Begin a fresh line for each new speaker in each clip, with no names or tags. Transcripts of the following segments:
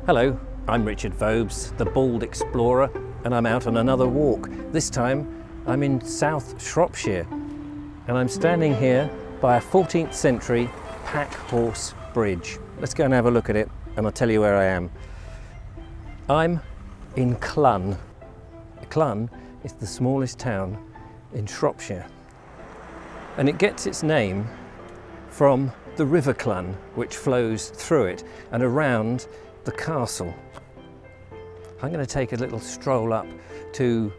Hello, I'm Richard Vobes, the Bald Explorer, and I'm out on another walk. This time I'm in South Shropshire, and I'm standing here by a 14th century Packhorse bridge. Let's go and have a look at it, and I'll tell you where I am. I'm in Clun. Clun is the smallest town in Shropshire, and it gets its name from the River Clun, which flows through it and around the castle. I'm going to take a little stroll up to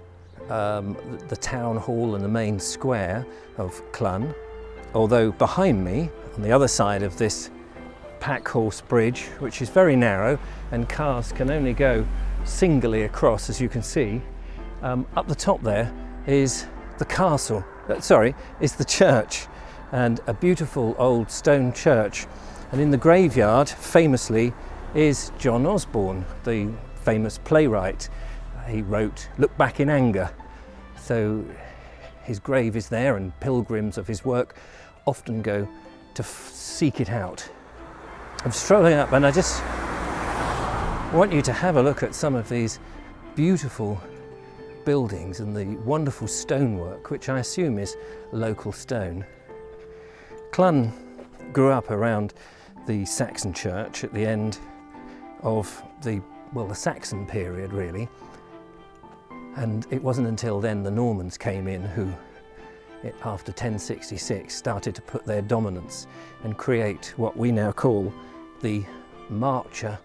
the town hall and the main square of Clun, although behind me, on the other side of this Packhorse bridge, which is very narrow and cars can only go singly across, as you can see, up the top there is the castle, is the church, and a beautiful old stone church. And in the graveyard, famously, is John Osborne, the famous playwright. He wrote Look Back in Anger. So his grave is there, and pilgrims of his work often go to seek it out. I'm strolling up, and I just want you to have a look at some of these beautiful buildings and the wonderful stonework, which I assume is local stone. Clun grew up around the Saxon church at the end of the Saxon period, really. And it wasn't until then the Normans came in who, after 1066, started to put their dominance and create what we now call the Marcher,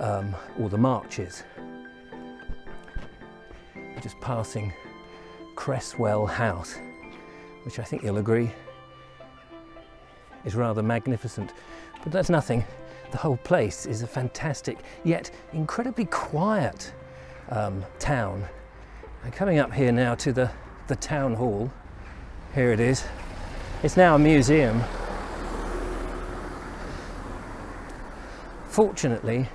or the Marches. Just passing Cresswell House, which I think you'll agree is rather magnificent, but that's nothing. The whole place is a fantastic yet incredibly quiet town. I'm coming up here now to the town hall. Here it is. It's now a museum. Fortunately,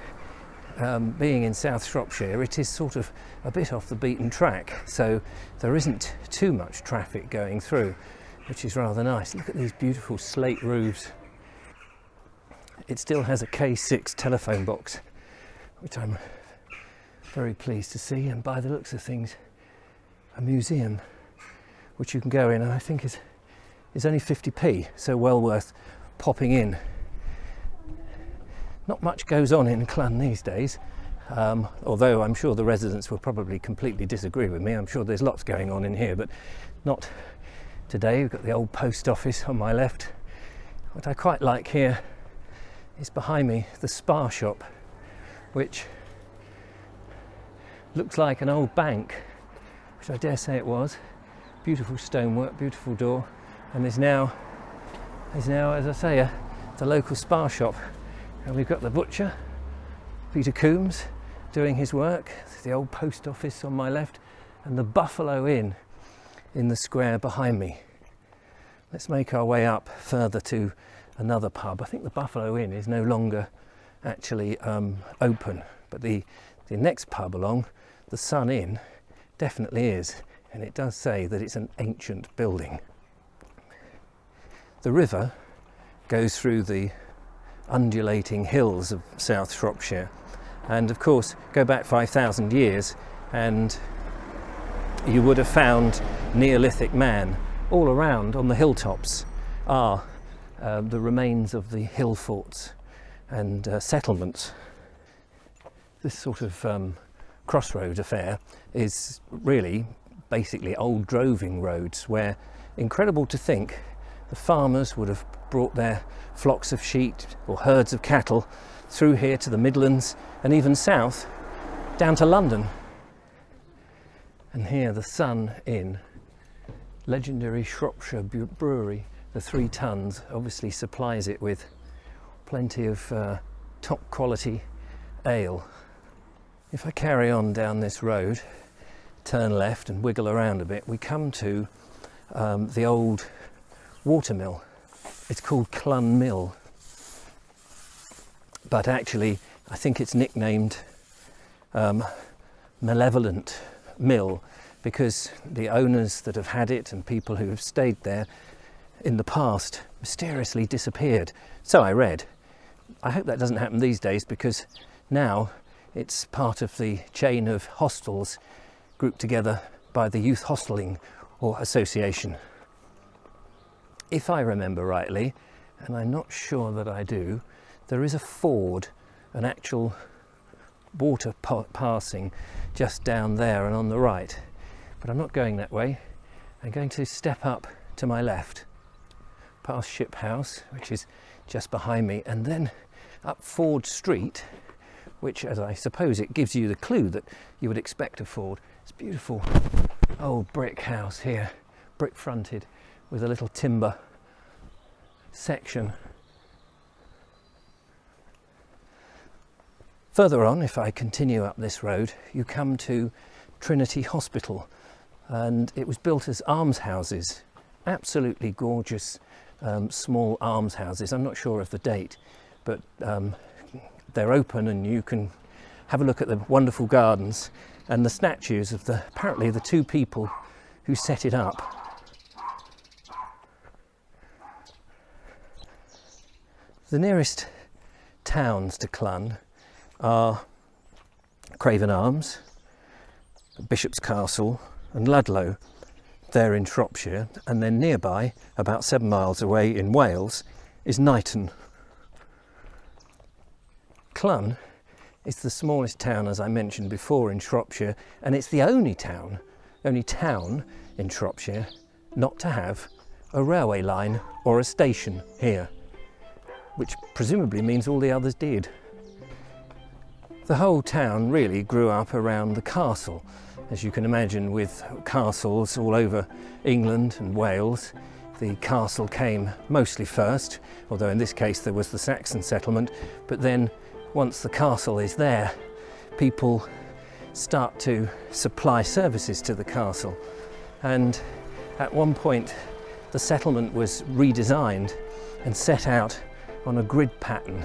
being in South Shropshire, it is sort of a bit off the beaten track, so there isn't too much traffic going through, which is rather nice. Look at these beautiful slate roofs. It still has a K6 telephone box, which I'm very pleased to see, and by the looks of things, a museum which you can go in, and I think is only 50p, so well worth popping in. Not much goes on in Clun these days, although I'm sure the residents will probably completely disagree with me. I'm sure there's lots going on in here, but not today. We've got the old post office on my left. What I quite like here is behind me the Spar Shop, which looks like an old bank, which I dare say it was. Beautiful stonework, beautiful door, and there's now, as I say, the local Spar Shop. And we've got the butcher, Peter Coombs, doing his work, the old post office on my left, and the Buffalo Inn in the square behind me. Let's make our way up further to another pub. I think the Buffalo Inn is no longer actually open, but the next pub along, the Sun Inn, definitely is, and it does say that it's an ancient building. The river goes through the undulating hills of South Shropshire, and of course go back 5,000 years and you would have found Neolithic man. All around on the hilltops are the remains of the hill forts and settlements. This sort of crossroad affair is really basically old droving roads where, incredible to think, the farmers would have brought their flocks of sheep or herds of cattle through here to the Midlands and even south down to London. And here the Sun Inn, legendary Shropshire Brewery, the 3 tons, obviously supplies it with plenty of top quality ale. If I carry on down this road, turn left and wiggle around a bit, we come to the old watermill. It's called Clun Mill, but actually I think it's nicknamed Malevolent Mill because the owners that have had it and people who have stayed there in the past mysteriously disappeared. So I read. I hope that doesn't happen these days because Now it's part of the chain of hostels grouped together by the Youth Hosteling or Association. If I remember rightly, and I'm not sure that I do, there is a ford, an actual water passing just down there and on the right. But I'm not going that way. I'm going to step up to my left, past Ship House, which is just behind me, and then up Ford Street, which, as I suppose it gives you the clue that you would expect a Ford. It's a beautiful old brick house here, brick fronted, with a little timber section. Further on, if I continue up this road, you come to Trinity Hospital, and it was built as almshouses, absolutely gorgeous small almshouses. I'm not sure of the date, but they're open and you can have a look at the wonderful gardens and the statues of apparently the two people who set it up. The nearest towns to Clun are Craven Arms, Bishop's Castle and Ludlow. They're in Shropshire, and then nearby, about 7 miles away in Wales, is Knighton. Clun is the smallest town, as I mentioned before, in Shropshire, and it's the only town in Shropshire not to have a railway line or a station here, which presumably means all the others did. The whole town really grew up around the castle, as you can imagine, with castles all over England and Wales. The castle came mostly first, although in this case there was the Saxon settlement, but then once the castle is there, people start to supply services to the castle. And at one point the settlement was redesigned and set out on a grid pattern,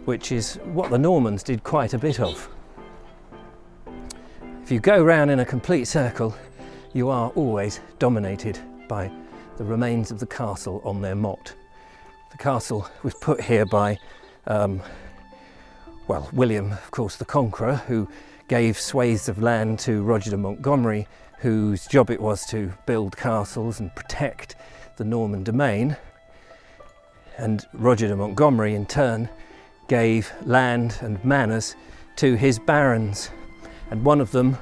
which is what the Normans did quite a bit of. If you go round in a complete circle, you are always dominated by the remains of the castle on their motte. The castle was put here by, William, of course, the Conqueror, who gave swathes of land to Roger de Montgomery, whose job it was to build castles and protect the Norman domain. And Roger de Montgomery, in turn, gave land and manors to his barons. And one of them,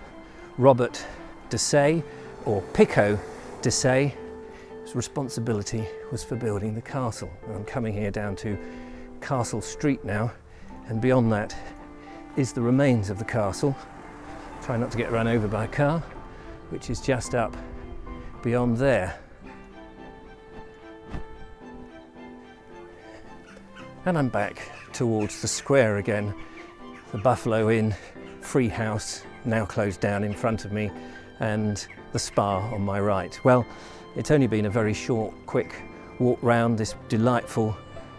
Robert de Say, or Picot de Say, his responsibility was for building the castle. And I'm coming here down to Castle Street now, and beyond that is the remains of the castle. Try not to get run over by a car, which is just up beyond there. And I'm back towards the square again. The Buffalo Inn Free House, now closed down, in front of me, and the Spar on my right. Well, it's only been a very short, quick walk round this delightful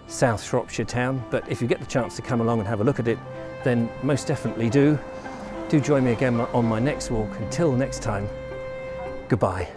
South Shropshire town, but if you get the chance to come along and have a look at it, then most definitely do. Do join me again on my next walk. Until next time, goodbye.